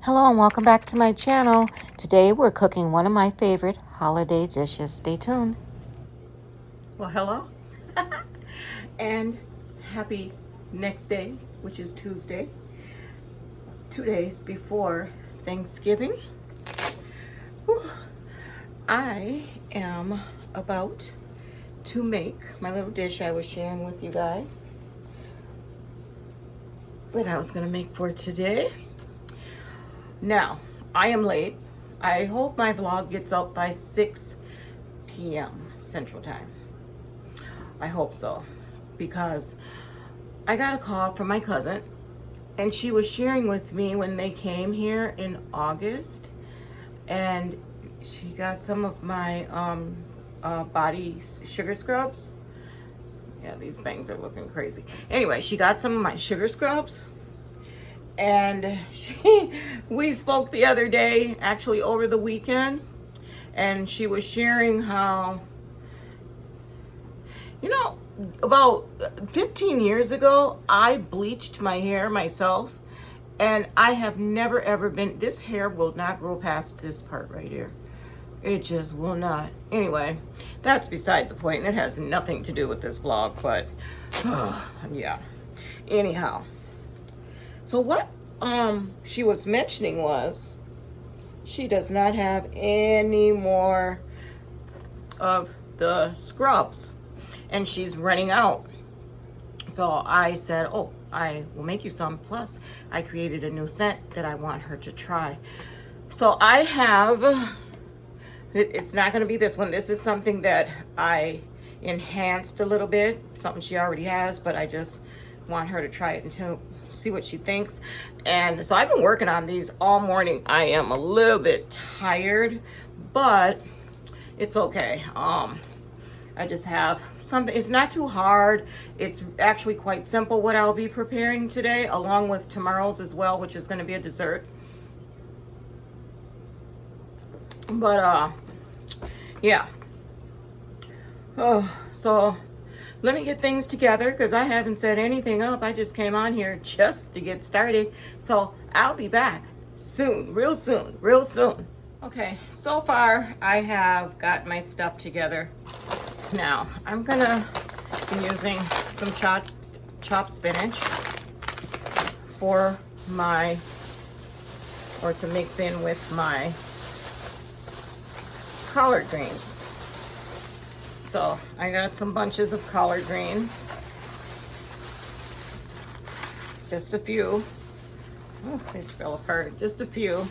Hello and welcome back to my channel. Today we're cooking one of my favorite holiday dishes. Stay tuned. Well, hello and happy next day, which is Tuesday, 2 days before Thanksgiving. Whew. I am about to make my little dish I was sharing with you guys that I was going to make for today. Now, I am late. I hope my vlog gets out by 6 p.m. Central Time. I hope so, because I got a call from my cousin, and she was sharing with me when they came here in August, and she got some of my body sugar scrubs. Yeah, these bangs are looking crazy. Anyway, she got some of my sugar scrubs. And we spoke the other day, actually over the weekend, and she was sharing how, about 15 years ago, I bleached my hair myself, and I have never ever been, this hair will not grow past this part right here. It just will not. Anyway, that's beside the point. It has nothing to do with this vlog, but yeah. Anyhow. So what she was mentioning was she does not have any more of the scrubs and she's running out. So I said, oh, I will make you some. Plus, I created a new scent that I want her to try. So I have, it's not going to be this one. This is something that I enhanced a little bit, something she already has, but I just want her to try it until see what she thinks. And so I've been working on these all morning. I am a little bit tired, but it's okay. I just have something. It's not too hard. It's actually quite simple what I'll be preparing today, along with tomorrow's as well, which is going to be a dessert. But yeah. Oh, so let me get things together because I haven't set anything up. I just came on here just to get started. So I'll be back soon, real soon, real soon. Okay, so far I have got my stuff together. Now I'm gonna be using some chopped spinach for my, or to mix in with my collard greens. So I got some bunches of collard greens, just a few. Oh, they fell apart, just a few.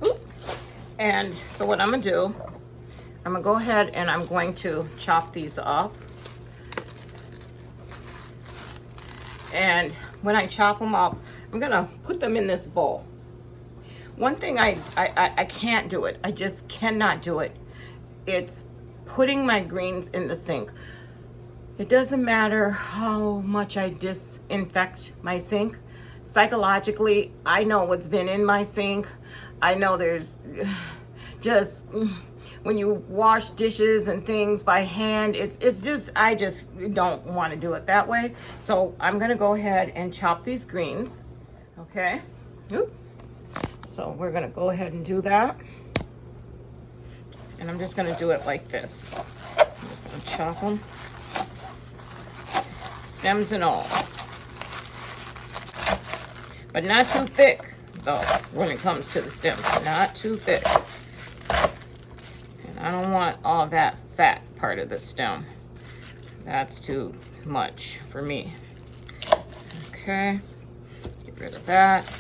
Ooh. And so what I'm gonna do, I'm gonna go ahead and I'm going to chop these up. And when I chop them up, I'm gonna put them in this bowl. One thing I can't do it, I just cannot do it. It's putting my greens in the sink. It doesn't matter how much I disinfect my sink. Psychologically, I know what's been in my sink. I know there's just, when you wash dishes and things by hand, it's just, I just don't want to do it that way. So I'm gonna go ahead and chop these greens, okay? Oop. So we're gonna go ahead and do that. And I'm just gonna do it like this. I'm just gonna chop them, stems and all. But not too thick, though, when it comes to the stems. Not too thick. And I don't want all that fat part of the stem. That's too much for me. Okay, get rid of that.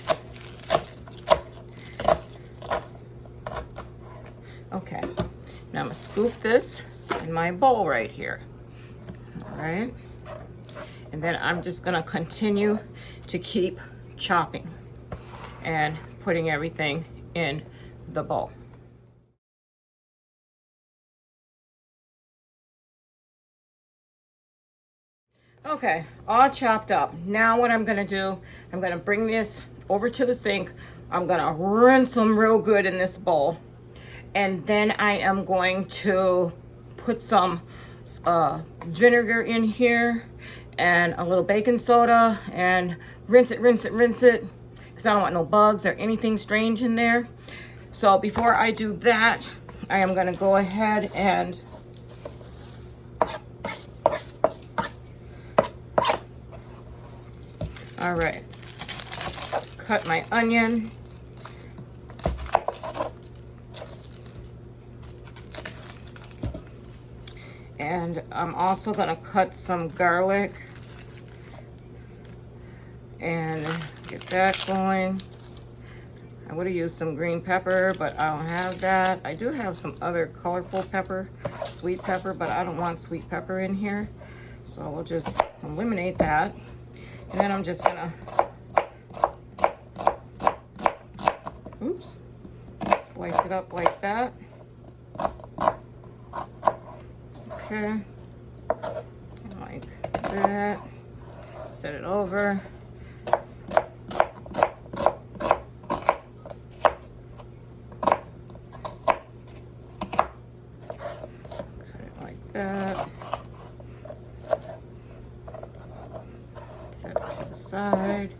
Okay. Now I'm gonna scoop this in my bowl right here, all right? And then I'm just gonna continue to keep chopping and putting everything in the bowl. Okay, all chopped up. Now what I'm gonna do, I'm gonna bring this over to the sink. I'm gonna rinse them real good in this bowl. And then I am going to put some vinegar in here and a little baking soda and rinse it, because I don't want no bugs or anything strange in there. So before I do that, I am gonna go ahead and all right, cut my onion. And I'm also gonna cut some garlic and get that going. I would have used some green pepper, but I don't have that. I do have some other colorful pepper, sweet pepper, but I don't want sweet pepper in here. So we'll just eliminate that. And then I'm just gonna, oops, slice it up like that. Okay, like that. Set it over. That. Set it to the side.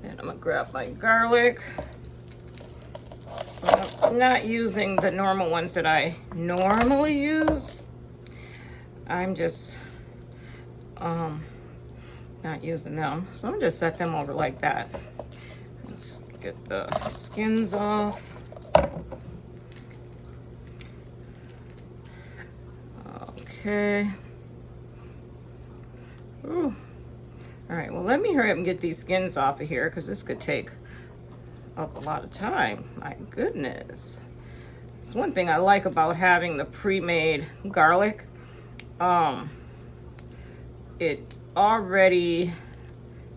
And I'm gonna grab my garlic. I'm not using the normal ones that I normally use. I'm just not using them. So I'm just set them over like that. Let's get the skins off. Okay. Ooh. All right, well, let me hurry up and get these skins off of here because this could take up a lot of time. My goodness. It's one thing I like about having the pre-made garlic. It already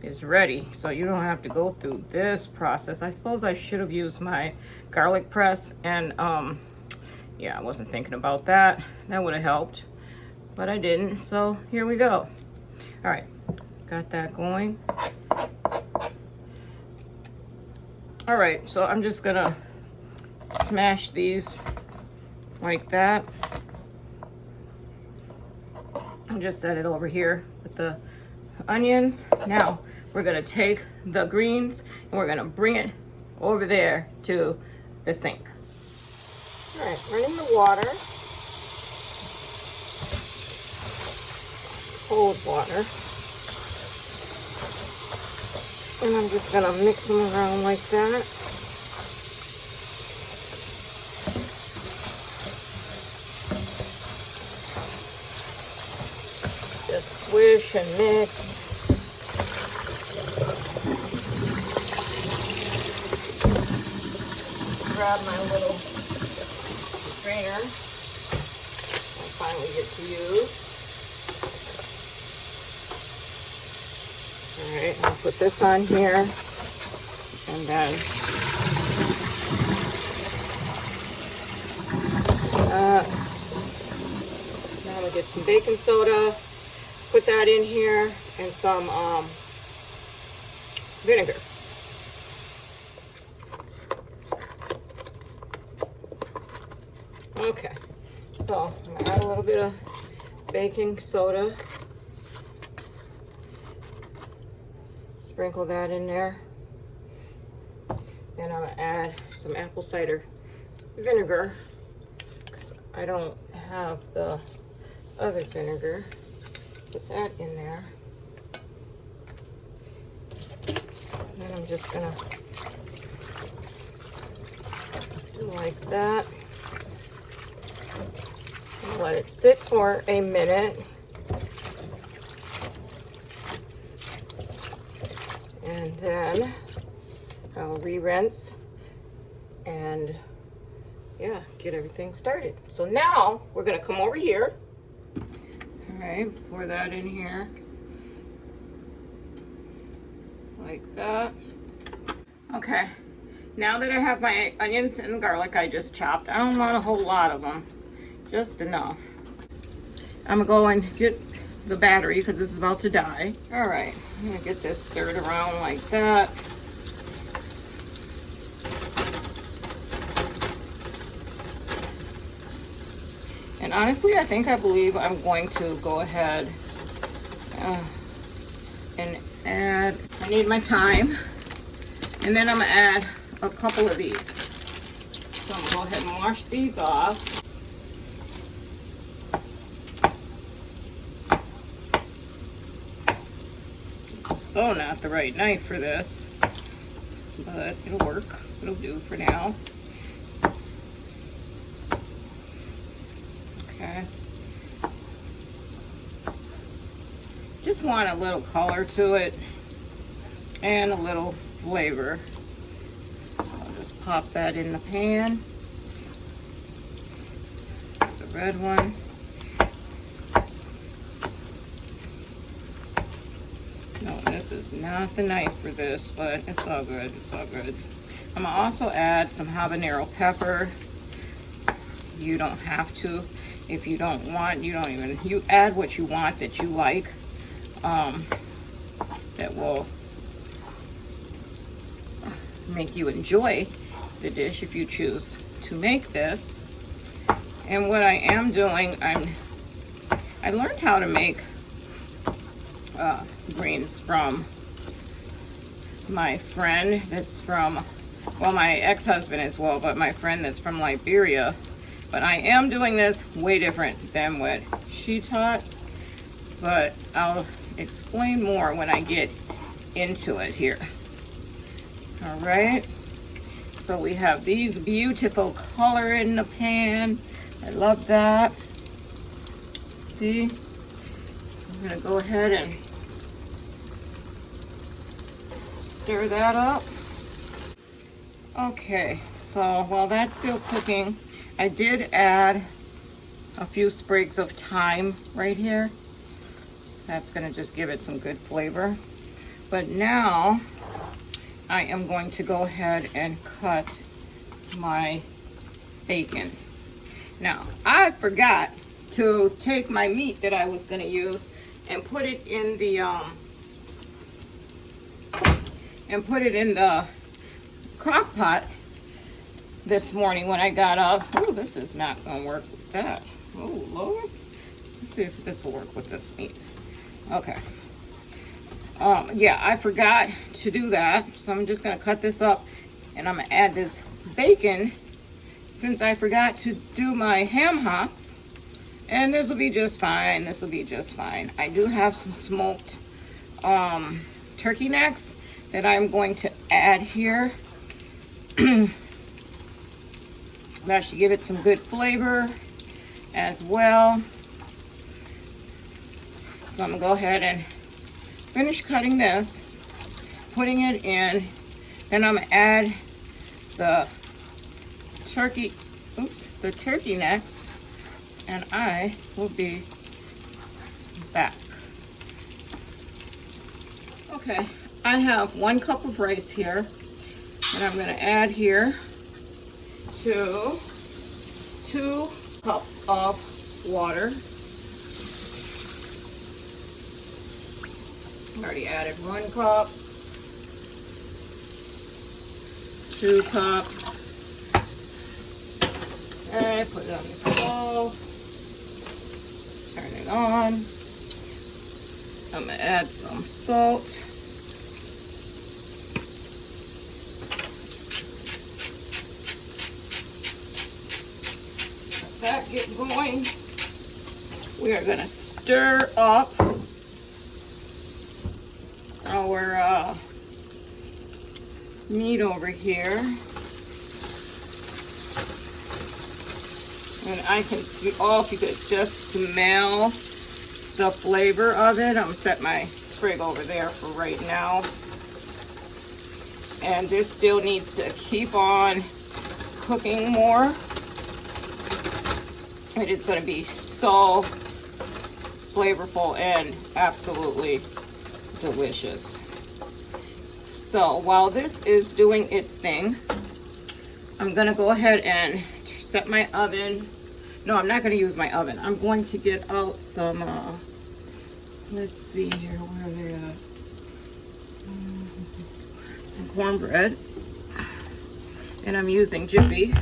is ready, so you don't have to go through this process. I suppose I should have used my garlic press, and yeah, I wasn't thinking about that. That would have helped. But I didn't, so here we go. All right, got that going. All right, so I'm just gonna smash these like that. I'll just set it over here with the onions. Now, we're gonna take the greens and we're gonna bring it over there to the sink. All right, running the water. Cold water, and I'm just gonna mix them around like that. Just swish and mix. Grab my little strainer I finally get to use. All right, I'll put this on here, and then now I'm gonna get some baking soda, put that in here, and some vinegar. Okay, so I'm gonna add a little bit of baking soda. Sprinkle that in there. And I'm gonna add some apple cider vinegar because I don't have the other vinegar. Put that in there. And then I'm just gonna do like that. And let it sit for a minute. And then I'll re-rinse and yeah, get everything started. So now we're gonna come over here. All right, pour that in here like that. Okay, now that I have my onions and garlic I just chopped, I don't want a whole lot of them, just enough. I'm gonna go and get the battery because this is about to die. All right, I'm gonna get this stirred around like that. And honestly, I believe I'm going to go ahead and add, I need my thyme. And then I'm gonna add a couple of these. So I'm gonna go ahead and wash these off. So not the right knife for this, but it'll work. It'll do for now. Okay. Just want a little color to it and a little flavor. So I'll just pop that in the pan. The red one. No, this is not the knife for this, but it's all good. It's all good. I'm gonna also add some habanero pepper. You don't have to. If you don't want, you don't even, you add what you want that you like. That will make you enjoy the dish if you choose to make this. And what I am doing, I learned how to make greens from my friend that's from, well, my ex-husband as well, but my friend that's from Liberia. But I am doing this way different than what she taught, but I'll explain more when I get into it here. All right, so we have these beautiful color in the pan. I love that. See, I'm gonna go ahead and stir that up. Okay, so while that's still cooking, I did add a few sprigs of thyme right here. That's gonna just give it some good flavor. But now I am going to go ahead and cut my bacon. Now, I forgot to take my meat that I was gonna use and put it in the crock pot this morning when I got up. Oh, this is not gonna work with that. Oh Lord. Let's see if this will work with this meat. Okay. Yeah, I forgot to do that. So I'm just gonna cut this up and I'm gonna add this bacon since I forgot to do my ham hocks. And this will be just fine. This will be just fine. I do have some smoked turkey necks that I'm going to add here. That should give it some good flavor as well. So I'm gonna go ahead and finish cutting this, putting it in, then I'm gonna add the turkey necks, and I will be back. Okay, I have 1 cup of rice here, and I'm gonna add here to 2 cups of water. I already added 1 cup, 2 cups, and put it on the stove, turn it on. I'm gonna add some salt. Let that get going. We are gonna stir up our meat over here, and I can see, oh, if you could just smell the flavor of it. I'm gonna set my sprig over there for right now, and this still needs to keep on cooking more. It is going to be so flavorful and absolutely delicious. So while this is doing its thing, I'm gonna go ahead and set my oven. No, I'm not gonna use my oven. I'm going to get out some, let's see here, where are they at? Some cornbread. And I'm using Jiffy.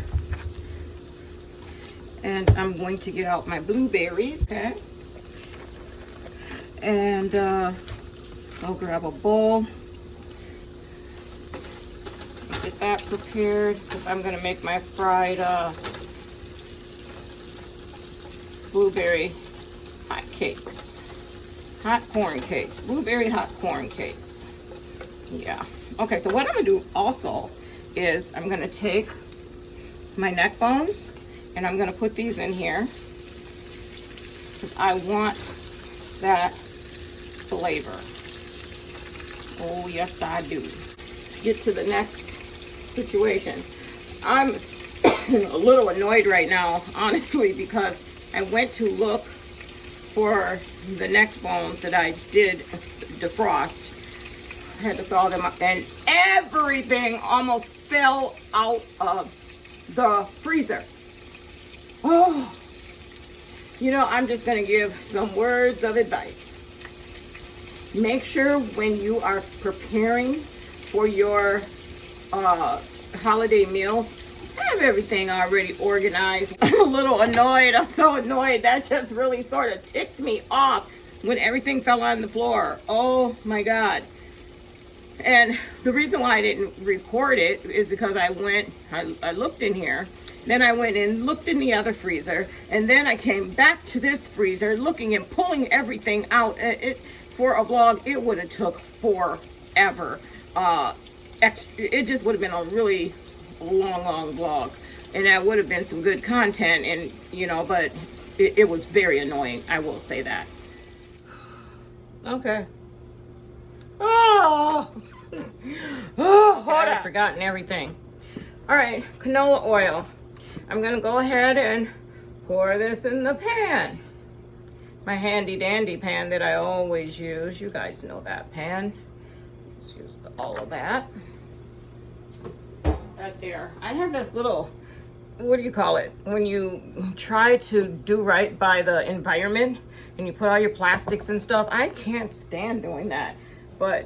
And I'm going to get out my blueberries, okay? And I'll grab a bowl. Get that prepared because I'm going to make my fried blueberry hot cakes. Hot corn cakes. Blueberry hot corn cakes. Yeah. Okay, so what I'm going to do also is I'm going to take my neck bones and I'm going to put these in here because I want that flavor. Oh, yes, I do. Get to the next situation. I'm a little annoyed right now, honestly, because I went to look for the neck bones that I did defrost. I had to thaw them up, and everything almost fell out of the freezer. Oh, you know, I'm just going to give some words of advice. Make sure when you are preparing for your holiday meals, have everything already organized. I'm a little annoyed. I'm so annoyed. That just really sort of ticked me off when everything fell on the floor. Oh my God. And the reason why I didn't record it is because I looked in here, then I went and looked in the other freezer, and then I came back to this freezer looking and pulling everything out. For a vlog, it would have took forever. It just would have been a really long vlog, and that would have been some good content, and you know, but it was very annoying, I will say that. Okay. Oh, I've forgotten everything. All right, canola oil. I'm gonna go ahead and pour this in the pan. My handy dandy pan that I always use. You guys know that pan. Let's use all of that. Right there. I have this little, what do you call it? When you try to do right by the environment and you put all your plastics and stuff. I can't stand doing that. But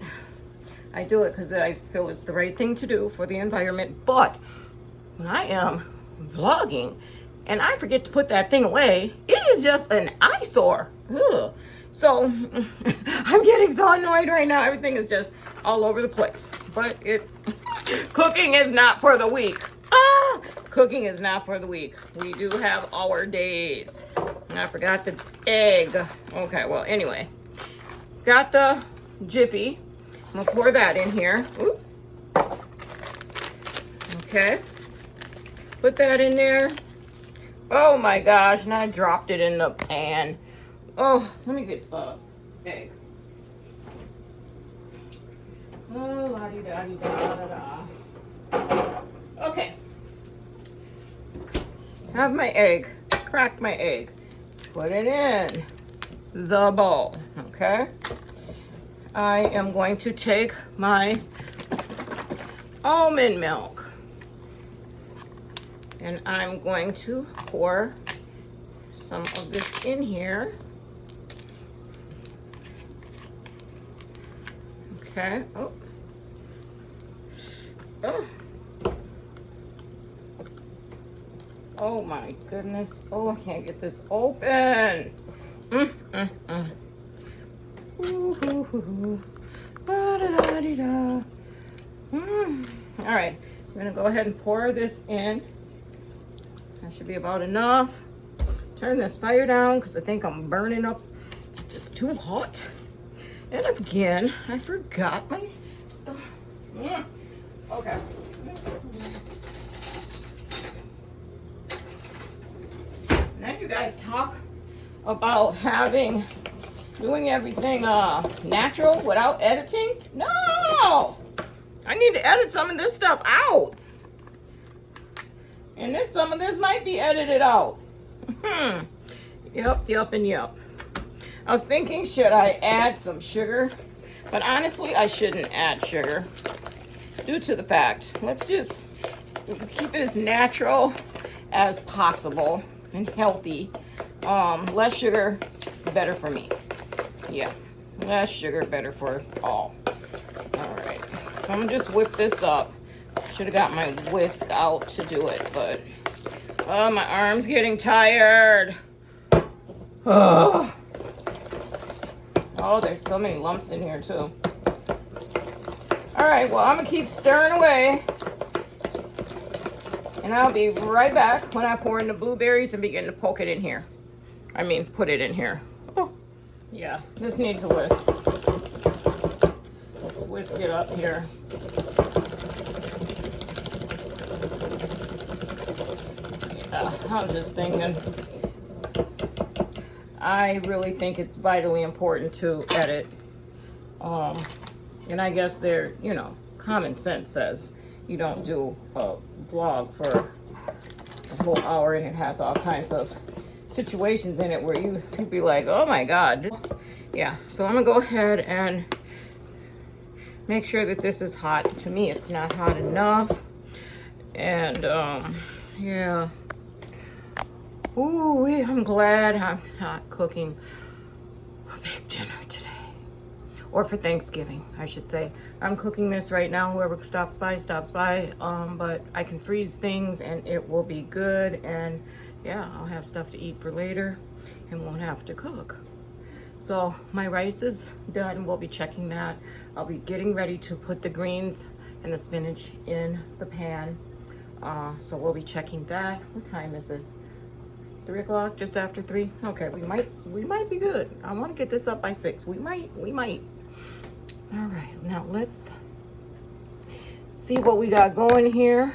I do it because I feel it's the right thing to do for the environment. But when I am vlogging and I forget to put that thing away, it is just an eyesore. Ugh. So I'm getting so annoyed right now. Everything is just all over the place. But cooking is not for the weak. Cooking is not for the weak. We do have our days. And I forgot the egg. Okay, well, anyway. Got the Jiffy. I'm gonna pour that in here. Oop. Okay. Put that in there. Oh my gosh, and I dropped it in the pan. Oh, let me get the egg. Oh, la-di-da-di-da-da-da. Okay. Have my egg. Crack my egg. Put it in the bowl. Okay. I am going to take my almond milk and I'm going to pour some of this in here. Okay. Oh. Oh. Oh my goodness. Oh, I can't get this open. All right, I'm gonna go ahead and pour this in. That should be about enough. Turn this fire down because I think I'm burning up. It's just too hot. And again, I forgot my stuff. Okay. Now you guys talk about doing everything natural without editing. No, I need to edit some of this stuff out, and some of this might be edited out. Yep, and yep. I was thinking, should I add some sugar? But honestly, I shouldn't add sugar due to the fact, let's just keep it as natural as possible and healthy. Less sugar, better for me. Yeah, less sugar, better for all. All right, so I'm gonna just whip this up. Should have got my whisk out to do it, but my arm's getting tired. Oh, there's so many lumps in here too. All right, well, I'm gonna keep stirring away. And I'll be right back when I pour in the blueberries and begin to poke it in here. I mean, put it in here. Oh, yeah, this needs a whisk. Let's whisk it up here. Yeah, I was just thinking, I really think it's vitally important to edit. And I guess they're, you know, common sense says you don't do a vlog for a whole hour and it has all kinds of situations in it where you'd be like, oh my God. Yeah, so I'm gonna go ahead and make sure that this is hot. To me, it's not hot enough. And yeah. Ooh, I'm glad I'm not cooking a big dinner today. Or for Thanksgiving, I should say. I'm cooking this right now. Whoever stops by, stops by. But I can freeze things and it will be good. And yeah, I'll have stuff to eat for later and won't have to cook. So my rice is done. We'll be checking that. I'll be getting ready to put the greens and the spinach in the pan. So we'll be checking that. What time is it? 3 o'clock, just after 3. Okay, we might be good. I want to get this up by 6. We might. All right, now let's see what we got going here.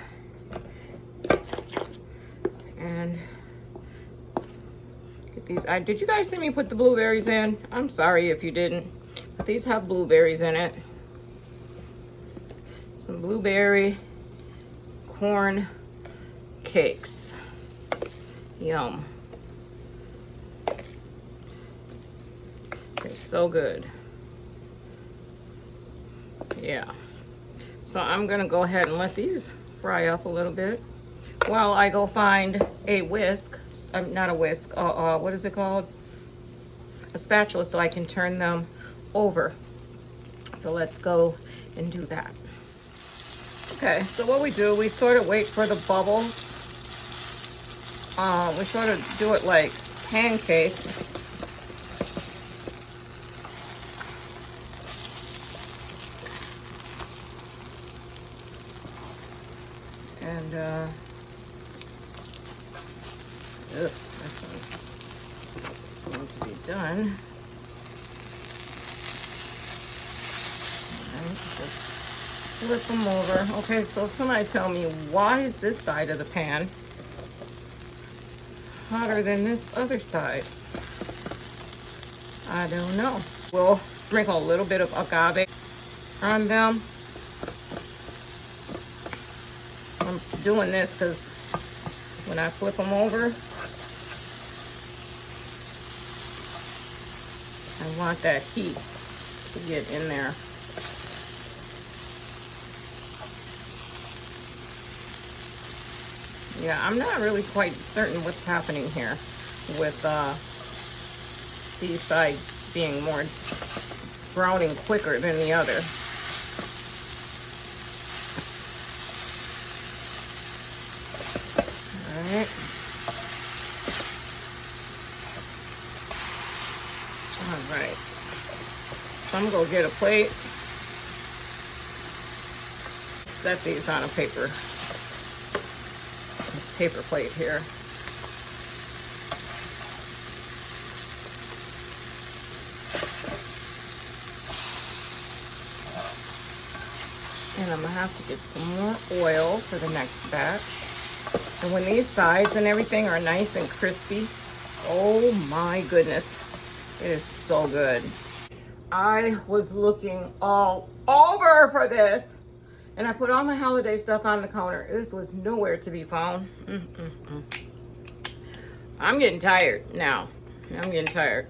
And get these. Did you guys see me put the blueberries in? I'm sorry if you didn't, but these have blueberries in it. Some blueberry corn cakes. Yum. They're so good. Yeah. So I'm gonna go ahead and let these fry up a little bit while I go find a whisk. Not a whisk. What is it called? A spatula, so I can turn them over. So let's go and do that. Okay. So what we do, we sort of wait for the bubbles. We sort of do it like pancakes. And, this one to be done. All right, just flip them over. Okay, so somebody tell me, why is this side of the pan hotter than this other side? I don't know. We'll sprinkle a little bit of agave on them. I'm doing this because when I flip them over, I want that heat to get in there. Yeah, I'm not really quite certain what's happening here with these sides being more browning quicker than the other. Alright. Alright. So I'm gonna get a plate. Set these on a paper plate here. And I'm gonna have to get some more oil for the next batch. And when these sides and everything are nice and crispy, oh my goodness, it is so good. I was looking all over for this, and I put all my holiday stuff on the counter. This was nowhere to be found. I'm getting tired now. I'm getting tired.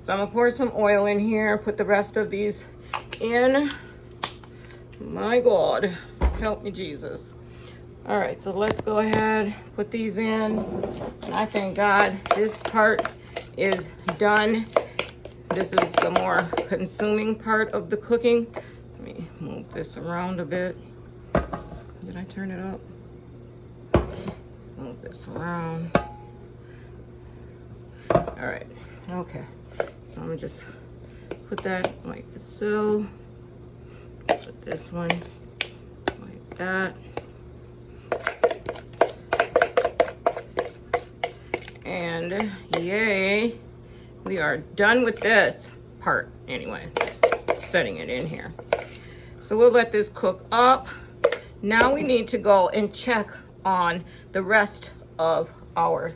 So I'm gonna pour some oil in here, put the rest of these in. My God, help me Jesus. All right, so let's go ahead, put these in. And I thank God this part is done. This is the more consuming part of the cooking. Let me move this around a bit. Did I turn it up? Move this around. All right, okay. So I'm gonna just put that like so. Put this one like that. And yay, we are done with this part anyway, just setting it in here. So we'll let this cook up. Now we need to go and check on the rest of our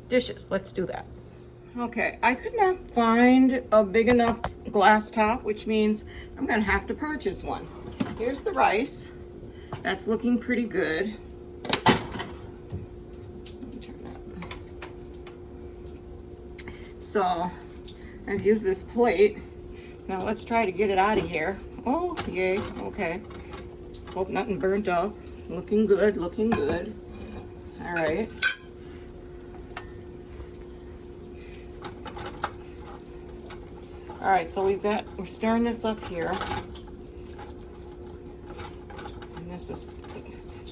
dishes. Let's do that. Okay, I could not find a big enough glass top, which means I'm gonna have to purchase one. Here's the rice. That's looking pretty good. Let me turn that. So I've used this plate. Now let's try to get it out of here. Oh, yay, okay. Let's hope nothing burnt up. Looking good, looking good. All right. All right, so we're stirring this up here. And this is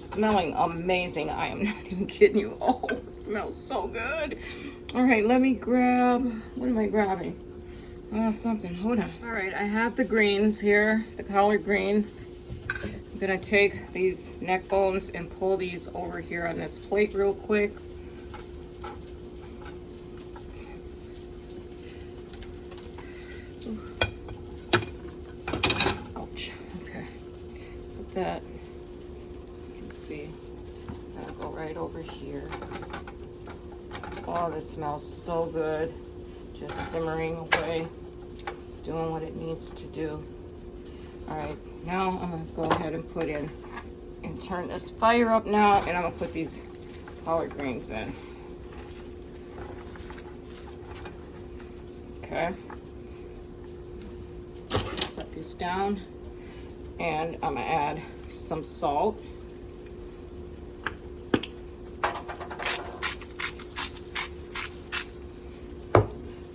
smelling amazing. I am not even kidding you. Oh, it smells so good. All right, let me grab, what am I grabbing? Something, hold on. All right, I have the greens here, the collard greens. I'm gonna take these neck bones and pull these over here on this plate real quick. Ouch, okay. Put that, you can see, that'll go right over here. Oh, this smells so good. Just simmering away, doing what it needs to do. All right, now I'm gonna go ahead and put in and turn this fire up now, and I'm gonna put these collard greens in. Okay. Set this down, and I'm gonna add some salt.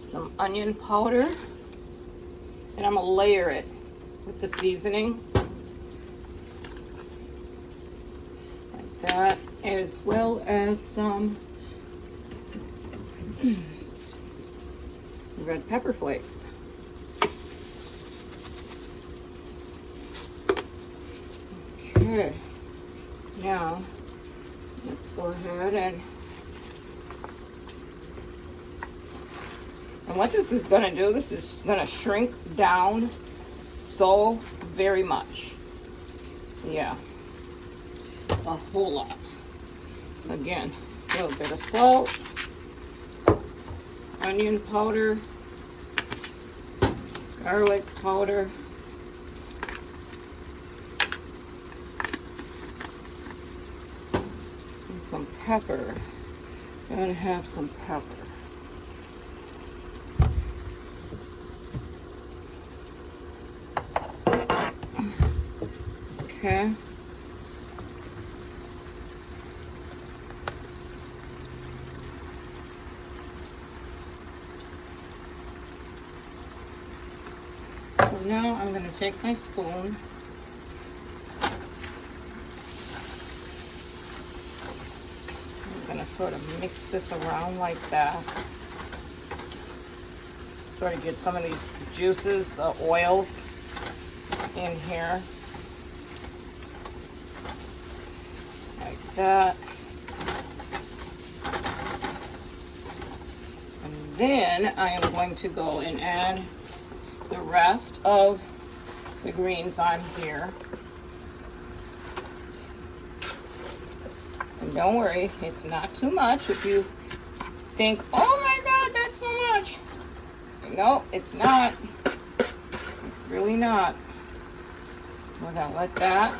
Some onion powder, and I'm gonna layer it with the seasoning like that, as well as some red pepper flakes. Okay, now let's go ahead and what this is going to do, this is going to shrink down so very much. Yeah, a whole lot. Again, a little bit of salt, onion powder, garlic powder, and some pepper. Gotta have some pepper. Okay. So now I'm going to take my spoon . I'm going to sort of mix this around like that. Sort of get some of these juices, the oils in here. Like that. And then I am going to go and add the rest of the greens on here. And don't worry, it's not too much. If you think, oh my God, that's so much. No, it's not. It's really not. We're gonna let that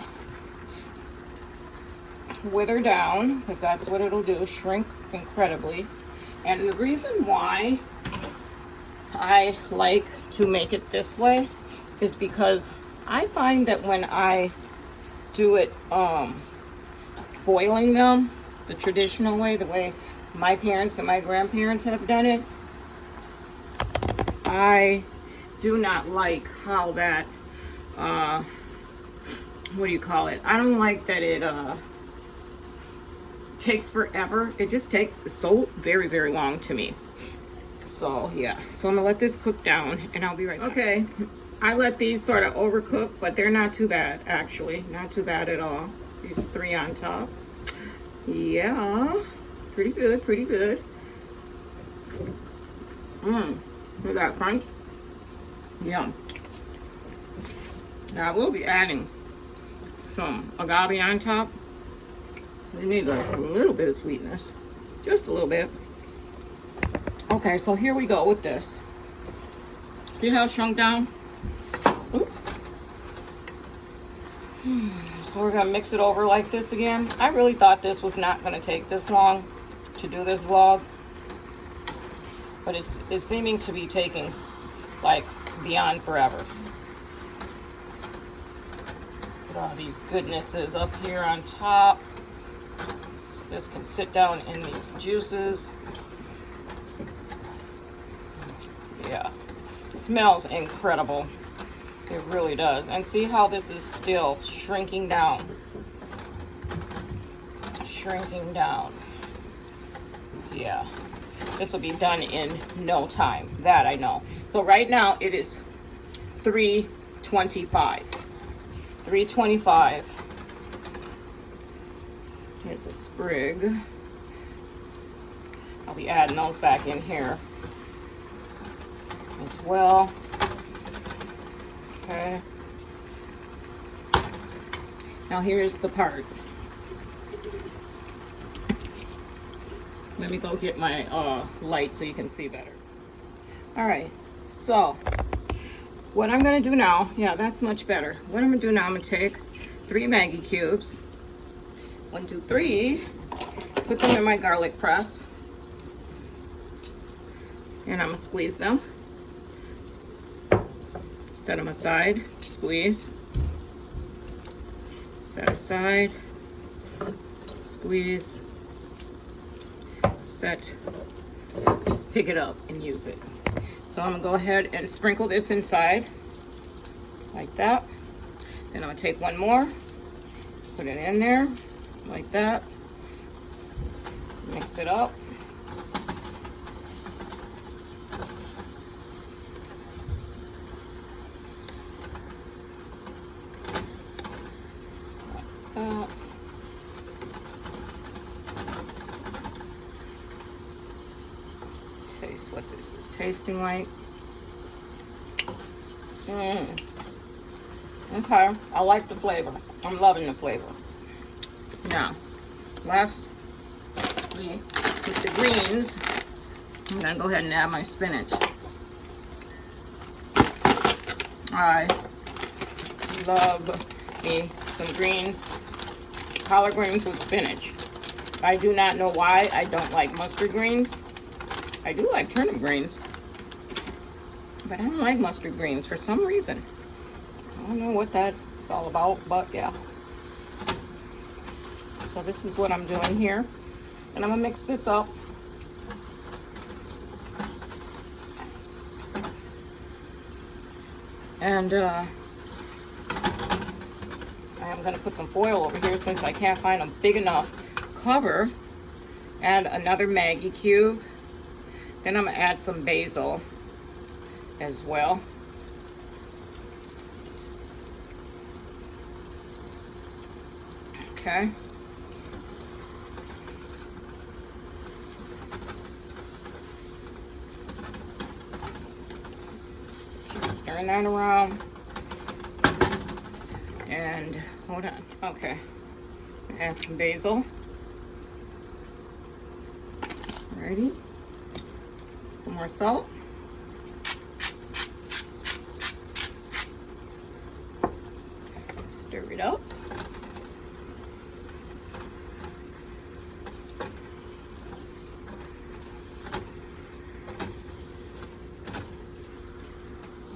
wither down, because that's what it'll do, shrink incredibly. And the reason why I like to make it this way is because I find that when I do it boiling them the traditional way, the way my parents and my grandparents have done it, I do not like how that what do you call it? I don't like that it takes forever. It just takes so very, very long to me. So yeah, so I'm gonna let this cook down and I'll be right back. Okay, I let these sort of overcook, but they're not too bad actually. Not too bad at all. These 3 on top. Yeah, pretty good, pretty good. Look at that crunch. Yum. Now I will be adding some agave on top. We need a little bit of sweetness. Just a little bit. Okay, so here we go with this. See how it shrunk down? Ooh. So we're gonna mix it over like this again. I really thought this was not gonna take this long to do this vlog, but it's seeming to be taking like beyond forever. Let's put all these goodnesses up here on top. So this can sit down in these juices. Yeah, it smells incredible. It really does. And see how this is still shrinking down. Shrinking down. Yeah. This will be done in no time. That I know. So right now it is 3:25. 3:25. Here's a sprig. I'll be adding those back in here as well. Okay. Now here's the part. Let me go get my light so you can see better. All right, so what I'm gonna do now, yeah, that's much better. What I'm gonna do now, I'm gonna take 3 Maggi cubes. 1, 2, 3. Put them in my garlic press. And I'm gonna squeeze them. Set them aside, squeeze. Set aside, squeeze. Set, pick it up and use it. So I'm gonna go ahead and sprinkle this inside like that. Then I'm gonna take one more, put it in there like that. Mix it up. Taste what this is tasting like. Okay, I like the flavor. I'm loving the flavor. Now, lastly, with the greens, I'm gonna go ahead and add my spinach. I love me some greens, collard greens with spinach. I do not know why I don't like mustard greens. I do like turnip greens, but I don't like mustard greens for some reason. I don't know what that's all about, but yeah. So this is what I'm doing here, and I'm gonna mix this up. And I am gonna put some foil over here since I can't find a big enough cover. Add another Maggi cube. Then I'm gonna add some basil as well. Okay. Stirring that around. And hold on. Okay. Add some basil. Ready? Some more salt. Stir it up.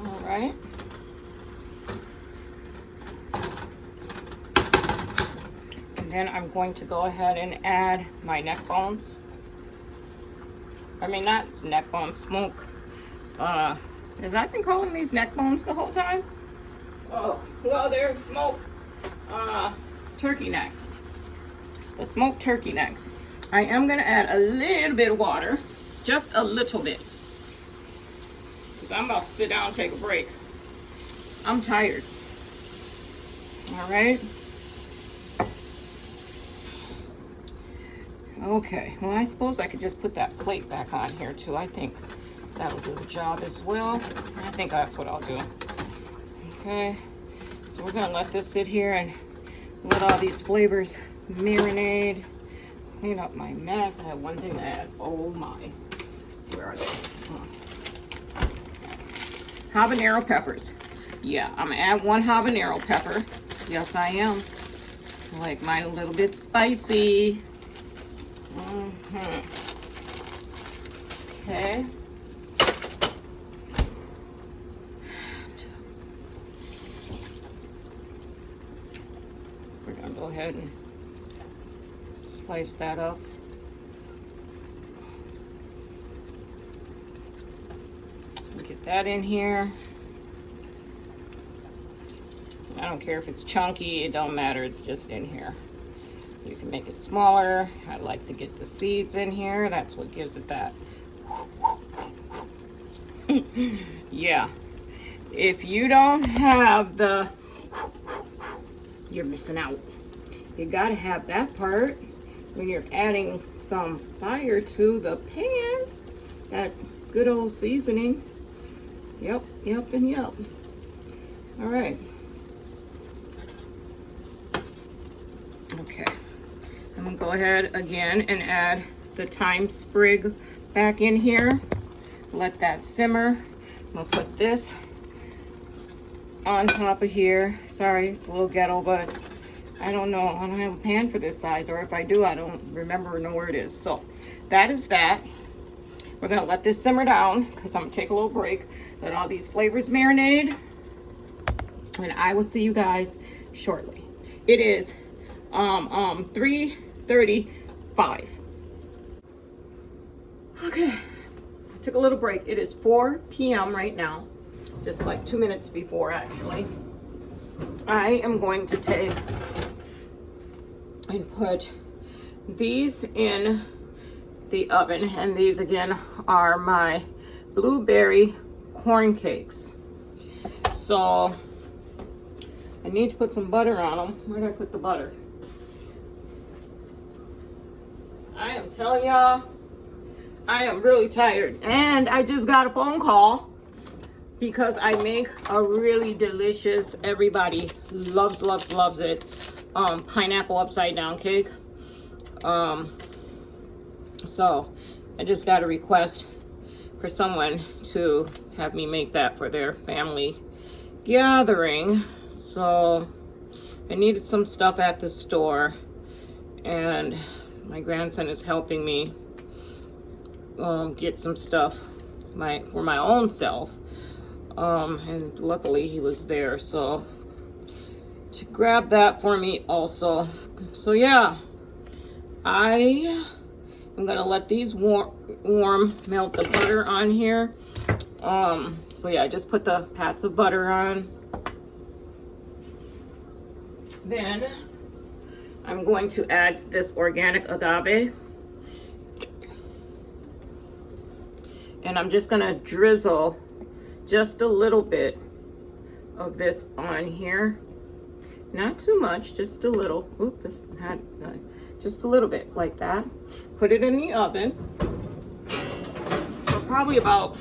All right. And then I'm going to go ahead and add my neck bones. I mean, not neck bones, smoke. Have I been calling these neck bones the whole time? Oh, well, they're smoked turkey necks. The smoked turkey necks. I am gonna add a little bit of water, just a little bit. So I'm about to sit down and take a break. I'm tired. All right. Okay, well, I suppose I could just put that plate back on here too. I think that'll do the job as well. I think that's what I'll do. Okay, so we're gonna let this sit here and let all these flavors marinate. Clean up my mess. I have one thing to add. Oh my, where are they? Habanero peppers. Yeah, I'm gonna add one habanero pepper. Yes, I am. I like mine a little bit spicy. Okay. So we're gonna go ahead and slice that up. Get that in here. I don't care if it's chunky, it don't matter, it's just in here. You can make it smaller. I like to get the seeds in here. That's what gives it that. Yeah. If you don't have the, you're missing out. You gotta have that part when you're adding some fire to the pan. That good old seasoning. Yep, yep, and yep. All right. Okay. I'm gonna go ahead again and add the thyme sprig back in here. Let that simmer. I'm gonna put this on top of here. Sorry, it's a little ghetto, but I don't know. I don't have a pan for this size, or if I do, I don't remember or know where it is. So that is that. We're gonna let this simmer down because I'm gonna take a little break. Let all these flavors marinate. And I will see you guys shortly. It is 3:35. Okay, took a little break. It is 4 p.m. right now, just like 2 minutes before actually. I am going to take and put these in the oven, and these again are my blueberry corn cakes. So I need to put some butter on them. Where did I put the butter? I am telling y'all, I am really tired. And I just got a phone call because I make a really delicious, everybody loves, loves, loves it, pineapple upside down cake. So I just got a request for someone to have me make that for their family gathering. So I needed some stuff at the store, and my grandson is helping me get some stuff for my own self, and luckily he was there, so to grab that for me also. So yeah, I am gonna let these warm, melt the butter on here. So yeah, I just put the pats of butter on. Then I'm going to add this organic agave. And I'm just gonna drizzle just a little bit of this on here. Not too much, just a little. Oop, this had just a little bit like that. Put it in the oven for probably about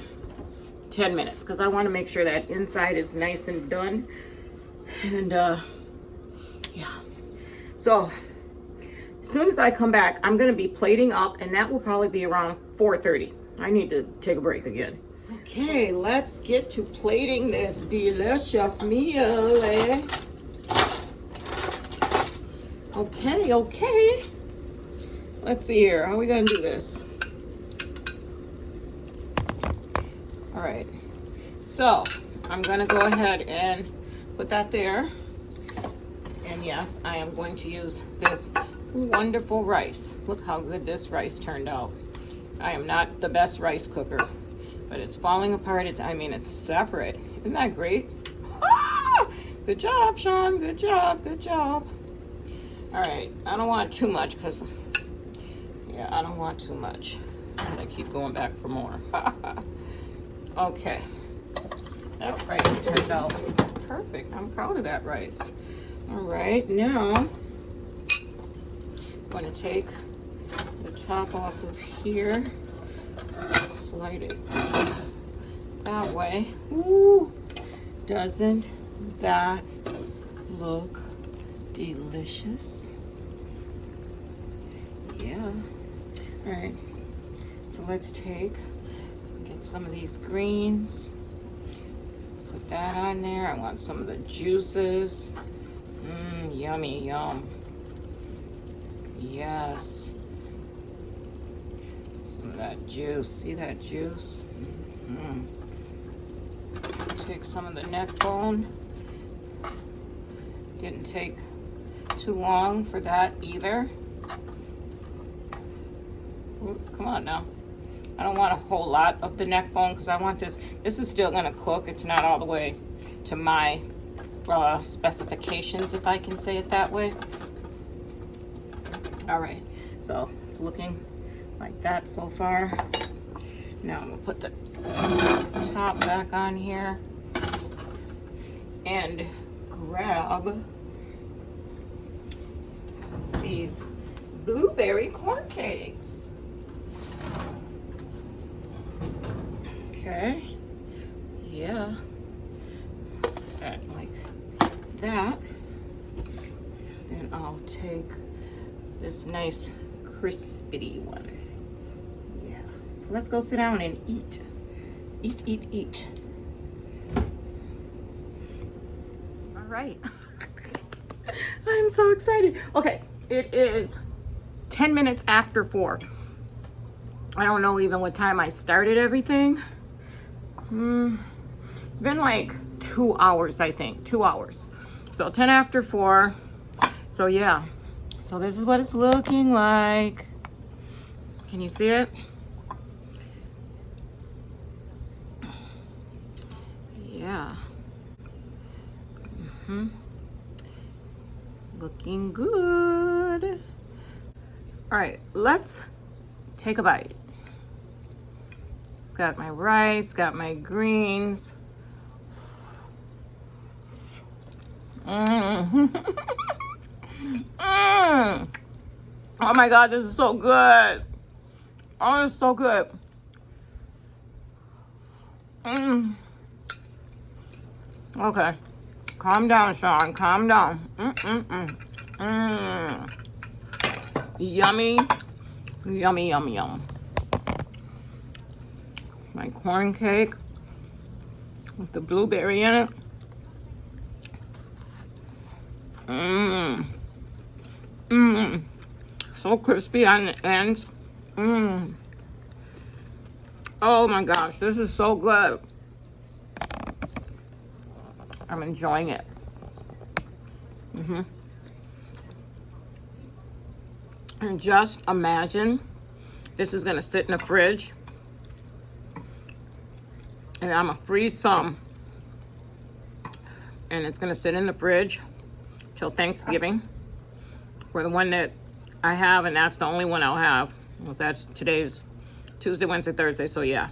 10 minutes because I want to make sure that inside is nice and done. And yeah, so as soon as I come back, I'm going to be plating up, and that will probably be around 4:30. I need to take a break again. Okay, let's get to plating this delicious meal, eh? Okay. Let's see here. How are we going to do this? All right. So I'm going to go ahead and put that there. And yes, I am going to use this wonderful rice. Look how good this rice turned out. I am not the best rice cooker, but it's falling apart. It's separate. Isn't that great? Ah! Good job, Sean. Good job. All right, I don't want too much because, yeah, I don't want too much. But I keep going back for more. Okay, That rice turned out perfect. I'm proud of that rice. All right, now I'm going to take the top off of here, slide it that way. Ooh, doesn't that look delicious? Yeah. All right, so let's get some of these greens, put that on there. I want some of the juices. Yummy, yum. Yes. Some of that juice. See that juice? Take some of the neck bone. Didn't take too long for that either. Ooh, come on now. I don't want a whole lot of the neck bone because I want this. This is still going to cook. It's not all the way to my specifications, if I can say it that way. All right, so it's looking like that so far. Now I'm gonna put the top back on here and grab these blueberry corn cakes. Okay, yeah, set that like that. Then I'll take this nice crispy one. Yeah, so let's go sit down and eat. Eat. All right. I'm so excited. Okay, it is 10 minutes after 4. I don't know even what time I started everything. It's been like 2 hours, I think. 2 hours. So 10 after 4. So yeah. So this is what it's looking like. Can you see it? Yeah. Looking good. All right, let's take a bite. Got my rice, got my greens. Oh my God, this is so good. Oh, it's so good. Okay, calm down, Sean, calm down. Yummy, yummy, yummy, yum. My corn cake with the blueberry in it. So crispy on the ends. Oh my gosh, this is so good. I'm enjoying it. And just imagine this is gonna sit in the fridge and I'm gonna freeze some and it's gonna sit in the fridge till Thanksgiving for the one that I have, and that's the only one I'll have. Well, that's today's Tuesday, Wednesday, Thursday, so yeah.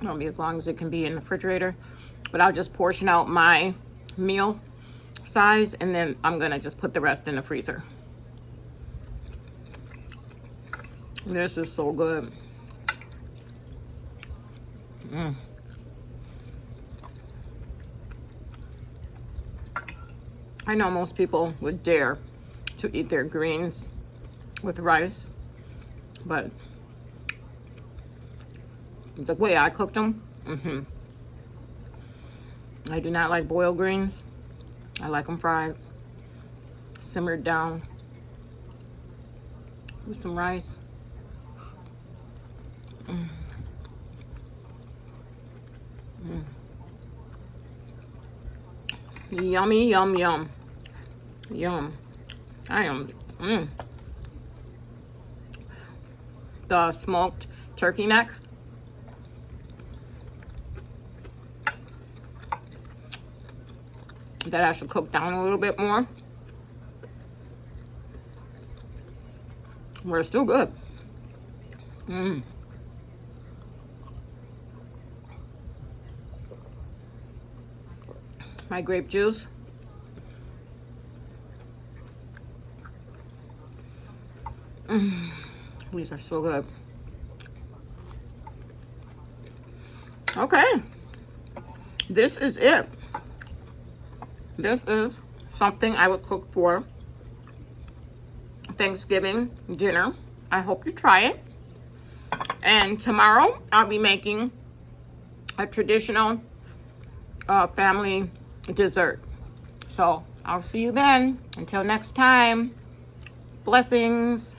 It'll be as long as it can be in the refrigerator. But I'll just portion out my meal size and then I'm gonna just put the rest in the freezer. This is so good. I know most people would dare to eat their greens with rice, but the way I cooked them, I do not like boiled greens. I like them fried, simmered down with some rice. Yummy, yum, yum. Yum. I am, The smoked turkey neck. That has to cook down a little bit more. We're still good. my grape juice. These are so good. Okay, this is it. This is something I would cook for Thanksgiving dinner. I hope you try it. And tomorrow I'll be making a traditional family dessert. So I'll see you then. Until next time, blessings.